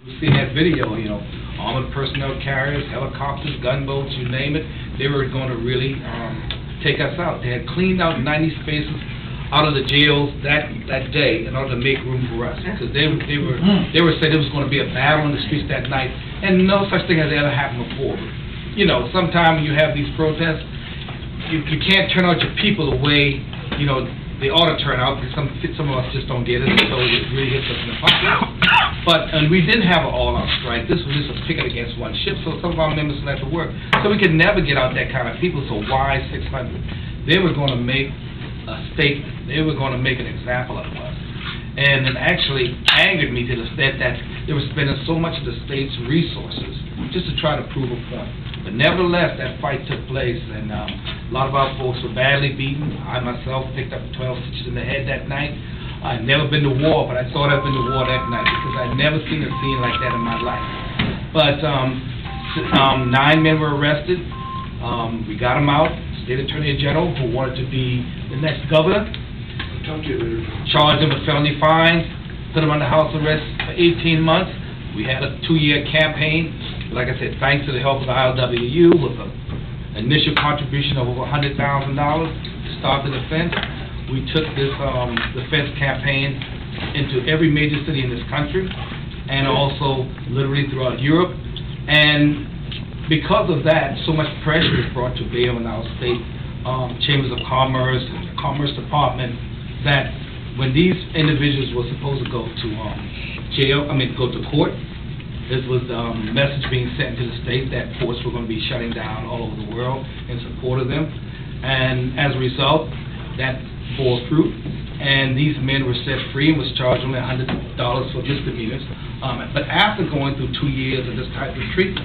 We seen that video, you know, armored personnel carriers, helicopters, gunboats, you name it. They were going to really take us out. They had cleaned out 90 spaces out of the jails that day in order to make room for us, because they were saying it was going to be a battle in the streets that night, and no such thing has ever happened before. You know, sometimes when you have these protests, you can't turn out your people the way, you know, they ought to turn out, because some of us just don't get it, so it really hits us in the pocket. And we didn't have an all-out strike. This was just a picket against one ship, so some of our members left to work. So we could never get out that kind of people, so why 600? They were going to make a statement. They were going to make an example of us. And it actually angered me to the extent that they were spending so much of the state's resources just to try to prove a point. But nevertheless, that fight took place, and a lot of our folks were badly beaten. I myself picked up 12 stitches in the head that night. I'd never been to war, but I thought I'd been to war that night because I'd never seen a scene like that in my life. But 9 men were arrested. We got them out. State Attorney General, who wanted to be the next governor, charged them with felony fines, put them under house arrest for 18 months. We had a 2-year campaign. Like I said, thanks to the help of the ILWU, with an initial contribution of over $100,000 to start the defense. We took this defense campaign into every major city in this country, and also literally throughout Europe. And because of that, so much pressure was brought to bear on our state chambers of commerce and the Commerce Department, that when these individuals were supposed to go to go to court, this was a message being sent to the state that ports were going to be shutting down all over the world in support of them. And as a result, that bore fruit, and these men were set free and was charged only $100 for misdemeanors. But after going through 2 years of this type of treatment,